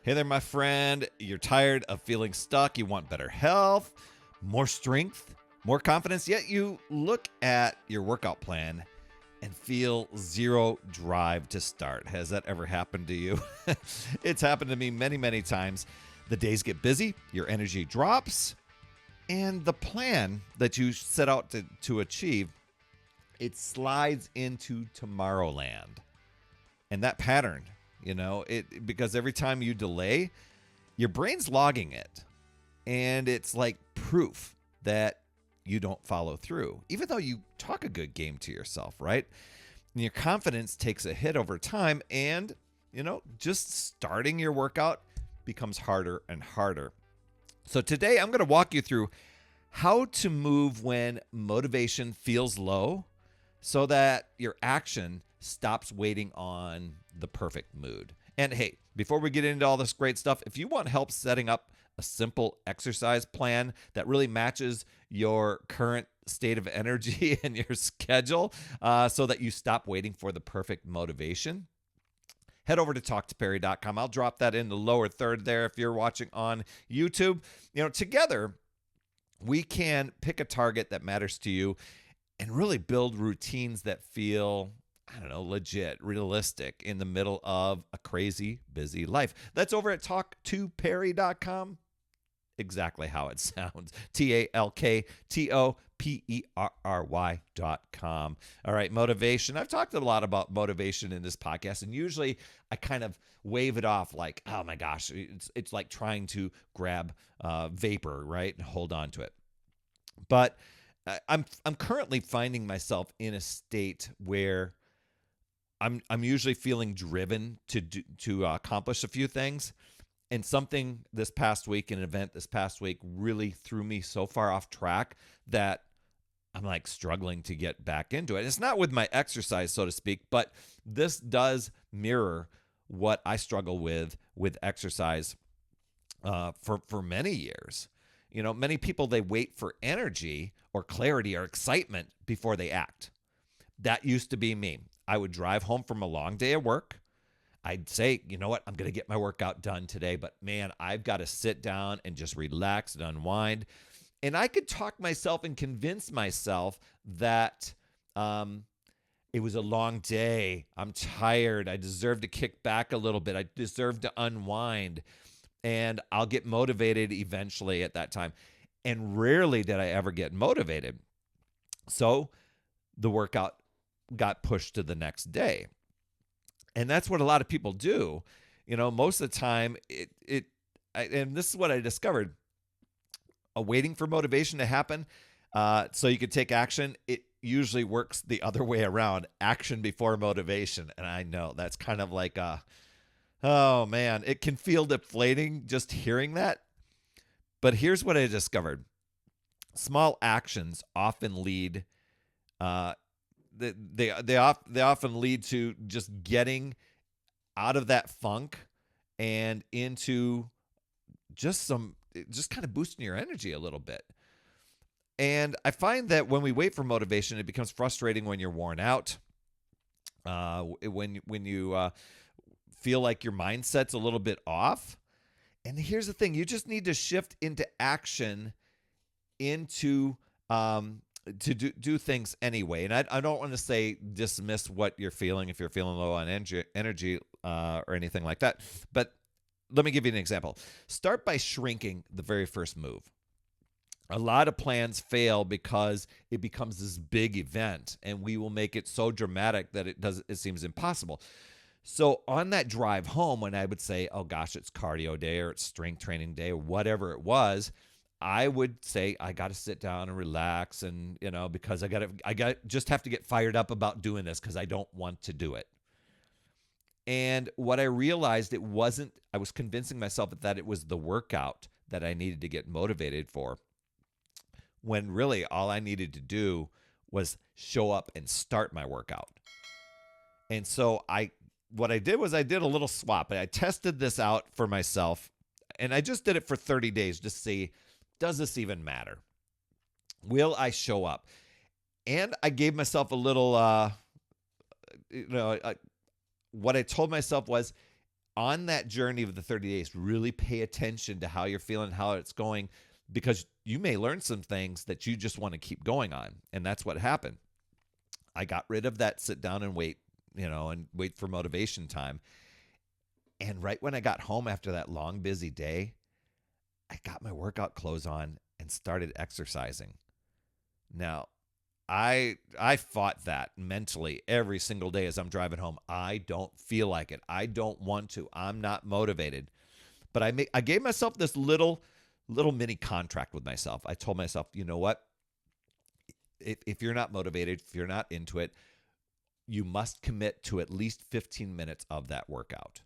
Hey there, my friend. You're tired of feeling stuck. You want better health, more strength, more confidence, yet you look at your workout plan and feel zero drive to start. Has that ever happened to you? It's happened to me many, many times. The days get busy, your energy drops, and the plan that you set out to achieve, it slides into Tomorrowland. And that pattern, it because every time you delay, your brain's logging it, and it's like proof that you don't follow through, even though you talk a good game to yourself, right? And your confidence takes a hit over time, and just starting your workout becomes harder and harder. So today I'm going to walk you through how to move when motivation feels low so that your action stops waiting on the perfect mood. And hey, before we get into all this great stuff, if you want help setting up a simple exercise plan that really matches your current state of energy and your schedule so that you stop waiting for the perfect motivation, head over to talktoperry.com. I'll drop that in the lower third there if you're watching on YouTube. Together, we can pick a target that matters to you and really build routines that feel, legit, realistic in the middle of a crazy, busy life. That's over at talktoperry.com. Exactly how it sounds. TalkToperry.com. All right, motivation. I've talked a lot about motivation in this podcast, and usually I kind of wave it off like, oh my gosh, it's like trying to grab vapor, right, and hold on to it. But I'm currently finding myself in a state where I'm usually feeling driven to accomplish a few things. And something this past week, an event this past week, really threw me so far off track that I'm like struggling to get back into it. It's not with my exercise, so to speak, but this does mirror what I struggle with exercise for many years. Many people, they wait for energy or clarity or excitement before they act. That used to be me. I would drive home from a long day of work. I'd say, you know what, I'm going to get my workout done today, but man, I've got to sit down and just relax and unwind. And I could talk myself and convince myself that it was a long day. I'm tired. I deserve to kick back a little bit. I deserve to unwind. And I'll get motivated eventually at that time. And rarely did I ever get motivated. So the workout got pushed to the next day. And that's what a lot of people do. Most of the time, and this is what I discovered, waiting for motivation to happen so you could take action, it usually works the other way around, action before motivation. And I know that's kind of like oh man, it can feel deflating just hearing that. But here's what I discovered. Small actions often lead they often lead to just getting out of that funk and into just kind of boosting your energy a little bit. And I find that when we wait for motivation, it becomes frustrating when you're worn out. When you feel like your mindset's a little bit off. And here's the thing, you just need to shift into action into to do things anyway. And I don't want to say dismiss what you're feeling if you're feeling low on energy or anything like that. But let me give you an example. Start by shrinking the very first move. A lot of plans fail because it becomes this big event, and we will make it so dramatic that it seems impossible. So on that drive home, when I would say, oh gosh, it's cardio day or it's strength training day or whatever it was, I would say I got to sit down and relax, and because I just have to get fired up about doing this because I don't want to do it. And what I realized, I was convincing myself that it was the workout that I needed to get motivated for, when really all I needed to do was show up and start my workout. And so what I did was I did a little swap. I tested this out for myself, and I just did it for 30 days to see, does this even matter? Will I show up? And I gave myself a little, what I told myself was, on that journey of the 30 days, really pay attention to how you're feeling, how it's going, because you may learn some things that you just want to keep going on. And that's what happened. I got rid of that sit down and wait, and wait for motivation time. And right when I got home after that long, busy day, I got my workout clothes on and started exercising. Now, I fought that mentally every single day as I'm driving home. I don't feel like it. I don't want to. I'm not motivated. But I gave myself this little mini contract with myself. I told myself, you know what? If you're not motivated, if you're not into it, you must commit to at least 15 minutes of that workout.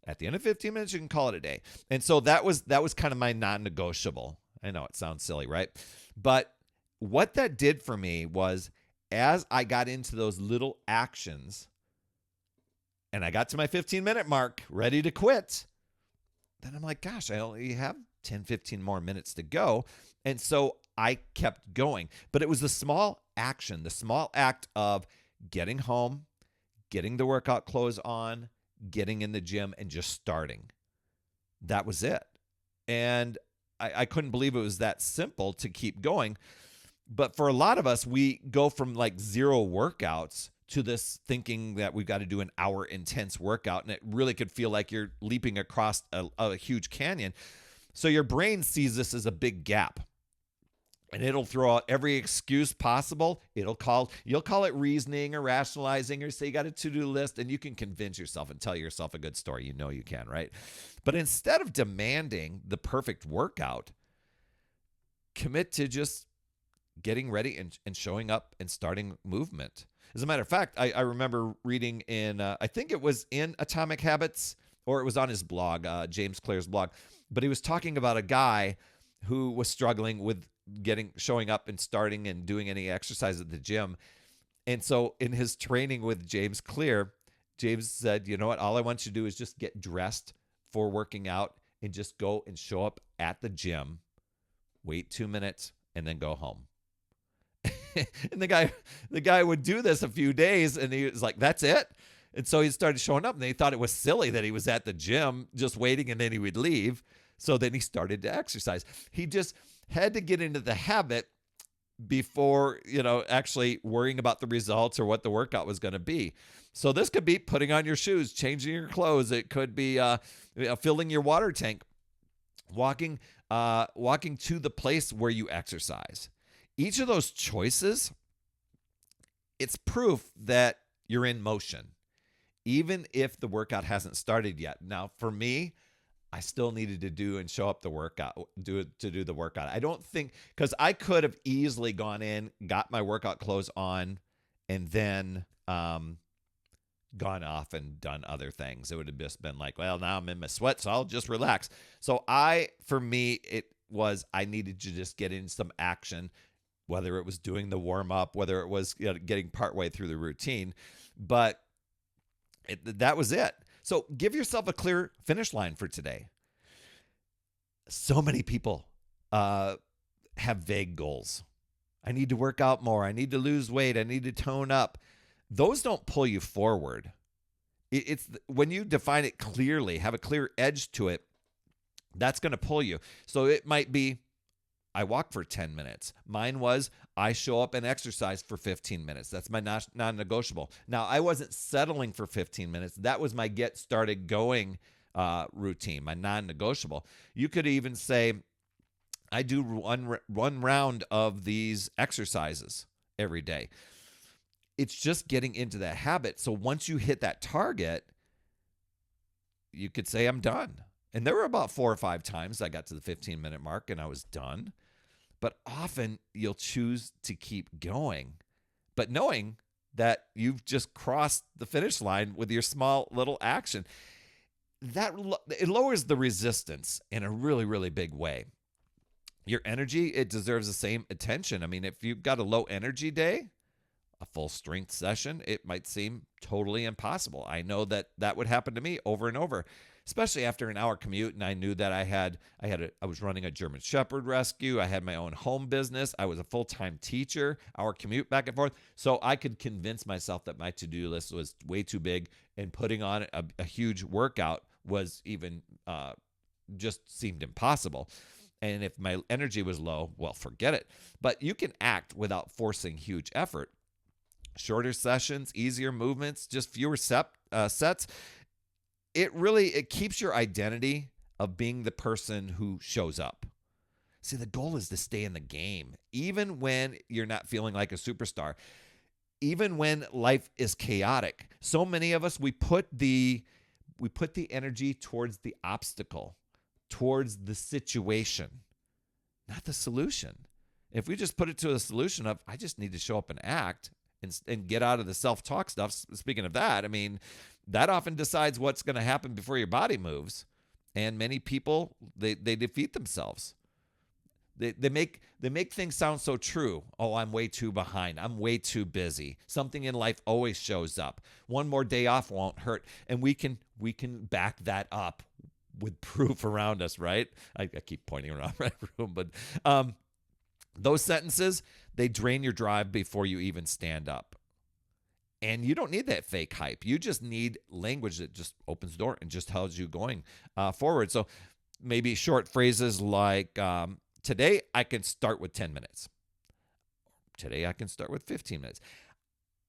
At the end of 15 minutes, you can call it a day. And so that was kind of my non-negotiable. I know it sounds silly, right? But what that did for me was, as I got into those little actions and I got to my 15-minute mark, ready to quit, then I'm like, gosh, I only have 10, 15 more minutes to go. And so I kept going. But it was the small action, the small act of getting home, getting the workout clothes on, getting in the gym, and just starting. That was it. And I couldn't believe it was that simple to keep going. But for a lot of us, we go from like 0 workouts to this thinking that we've got to do an hour intense workout. And it really could feel like you're leaping across a huge canyon. So your brain sees this as a big gap. And it'll throw out every excuse possible. You'll call it reasoning or rationalizing, or say you got a to-do list, and you can convince yourself and tell yourself a good story. You know you can, right? But instead of demanding the perfect workout, commit to just getting ready and showing up and starting movement. As a matter of fact, I remember reading in, I think it was in Atomic Habits, or it was on his blog, James Clear's blog, but he was talking about a guy who was struggling with showing up and starting and doing any exercise at the gym. And so in his training with James Clear, James said, you know what, all I want you to do is just get dressed for working out and just go and show up at the gym, wait 2 minutes, and then go home. And the guy would do this a few days, and he was like, that's it. And so he started showing up, and they thought it was silly that he was at the gym just waiting, and then he would leave. So then he started to exercise. He just had to get into the habit before, actually worrying about the results or what the workout was going to be. So this could be putting on your shoes, changing your clothes. It could be filling your water tank, walking to the place where you exercise. Each of those choices, it's proof that you're in motion, even if the workout hasn't started yet. Now, for me, I still needed to do and show up the workout, do the workout. I don't think, because I could have easily gone in, got my workout clothes on, and then gone off and done other things. It would have just been like, well, now I'm in my sweat, so I'll just relax. So for me, it was, I needed to just get in some action, whether it was doing the warm up, whether it was getting partway through the routine, but that was it. So give yourself a clear finish line for today. So many people have vague goals. I need to work out more. I need to lose weight. I need to tone up. Those don't pull you forward. It's when you define it clearly, have a clear edge to it, that's going to pull you. So it might be, I walk for 10 minutes. Mine was, I show up and exercise for 15 minutes. That's my non-negotiable. Now, I wasn't settling for 15 minutes. That was my get started going routine, my non-negotiable. You could even say, I do one round of these exercises every day. It's just getting into that habit. So once you hit that target, you could say, I'm done. And there were about 4 or 5 times I got to the 15-minute mark and I was done. But often you'll choose to keep going, but knowing that you've just crossed the finish line with your small little action. It lowers the resistance in a really, really big way. Your energy, it deserves the same attention. I mean, if you've got a low energy day, a full strength session, it might seem totally impossible. I know that would happen to me over and over, especially after an hour commute. And I knew that I was running a German Shepherd rescue. I had my own home business. I was a full-time teacher, our commute back and forth. So I could convince myself that my to-do list was way too big, and putting on a huge workout was even just seemed impossible. And if my energy was low, well, forget it. But you can act without forcing huge effort. Shorter sessions, easier movements, just fewer sets. It keeps your identity of being the person who shows up. See, the goal is to stay in the game, even when you're not feeling like a superstar, even when life is chaotic. So many of us, we put the energy towards the obstacle, towards the situation, not the solution. If we just put it to the solution of, I just need to show up and act and get out of the self-talk stuff. Speaking of that, I mean, that often decides what's going to happen before your body moves. And many people, they defeat themselves. They make things sound so true. Oh, I'm way too behind. I'm way too busy. Something in life always shows up. One more day off won't hurt. And we can back that up with proof around us, right? I keep pointing around my room, but those sentences, they drain your drive before you even stand up. And you don't need that fake hype. You just need language that just opens the door and just tells you going forward. So maybe short phrases like, today I can start with 10 minutes. Today I can start with 15 minutes.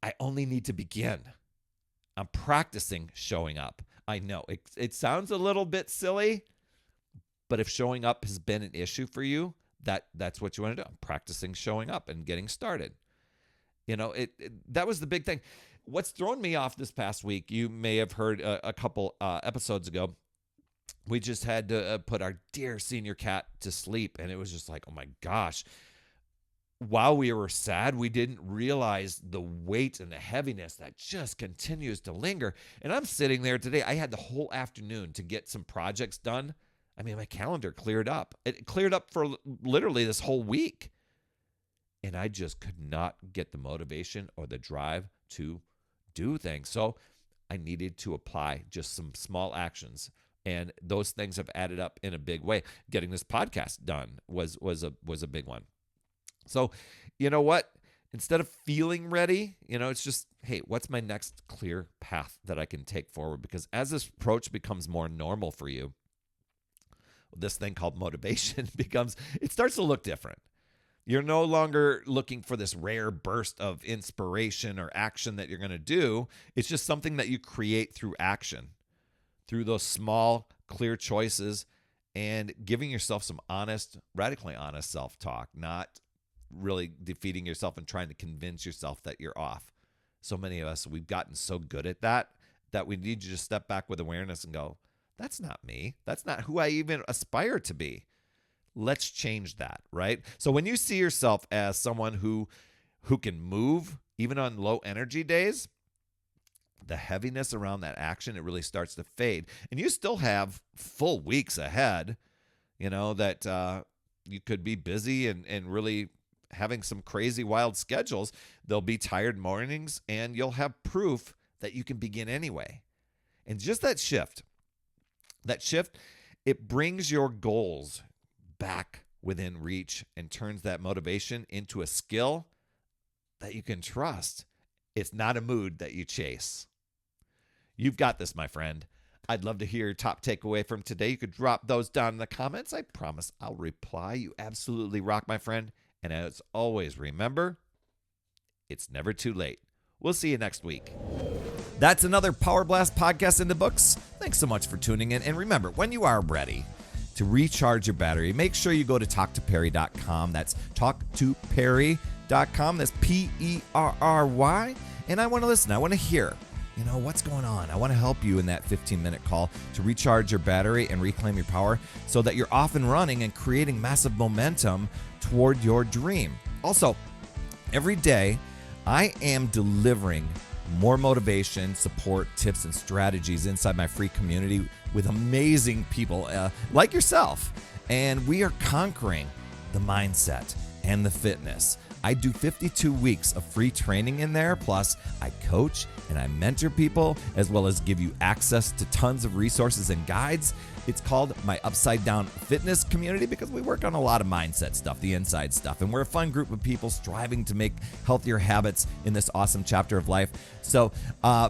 I only need to begin. I'm practicing showing up. I know it sounds a little bit silly, but if showing up has been an issue for you, that's what you want to do. I'm practicing showing up and getting started. You know, that was the big thing. What's thrown me off this past week, you may have heard a couple episodes ago, we just had to put our dear senior cat to sleep, and it was just like, oh my gosh. While we were sad, we didn't realize the weight and the heaviness that just continues to linger. And I'm sitting there today. I had the whole afternoon to get some projects done. I mean, my calendar cleared up. It cleared up for literally this whole week. And I just could not get the motivation or the drive to do things. So I needed to apply just some small actions. And those things have added up in a big way. Getting this podcast done was a big one. So, you know what? Instead of feeling ready, it's just, hey, what's my next clear path that I can take forward? Because as this approach becomes more normal for you, this thing called motivation it starts to look different. You're no longer looking for this rare burst of inspiration or action that you're going to do. It's just something that you create through action, through those small, clear choices, and giving yourself some honest, radically honest self-talk, not really defeating yourself and trying to convince yourself that you're off. So many of us, we've gotten so good at that we need to just step back with awareness and go, that's not me. That's not who I even aspire to be. Let's change that, right? So when you see yourself as someone who can move even on low energy days, the heaviness around that action, it really starts to fade. And you still have full weeks ahead, that you could be busy and really having some crazy wild schedules. There'll be tired mornings, and you'll have proof that you can begin anyway. And just that shift, it brings your goals back within reach and turns that motivation into a skill that you can trust. It's not a mood that you chase. You've got this, my friend. I'd love to hear your top takeaway from today. You could drop those down in the comments. I promise I'll reply. You absolutely rock, my friend. And as always, remember, it's never too late. We'll see you next week. That's another Power Blast podcast in the books. Thanks so much for tuning in. And remember, when you are ready to recharge your battery, make sure you go to talktoperry.com. That's talktoperry.com. That's Perry. And I want to listen. I want to hear, what's going on. I want to help you in that 15-minute call to recharge your battery and reclaim your power so that you're off and running and creating massive momentum toward your dream. Also, every day, I am delivering more motivation, support, tips, and strategies inside my free community with amazing people like yourself. And we are conquering the mindset and the fitness. I do 52 weeks of free training in there. Plus, I coach and I mentor people, as well as give you access to tons of resources and guides. It's called my Upside Down Fitness community because we work on a lot of mindset stuff, the inside stuff, and we're a fun group of people striving to make healthier habits in this awesome chapter of life. So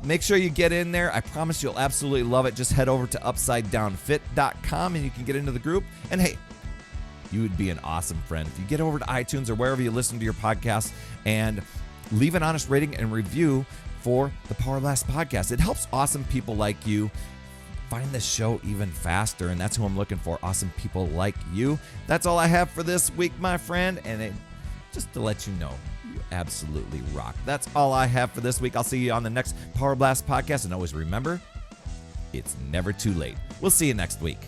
make sure you get in there. I promise you'll absolutely love it. Just head over to UpsideDownFit.com and you can get into the group. And hey, you would be an awesome friend if you get over to iTunes or wherever you listen to your podcast and leave an honest rating and review for the Power Blast podcast. It helps awesome people like you find the show even faster, and that's who I'm looking for, awesome people like you. That's all I have for this week, my friend, and just to let you know, you absolutely rock. That's all I have for this week. I'll see you on the next Power Blast podcast, and always remember, it's never too late. We'll see you next week.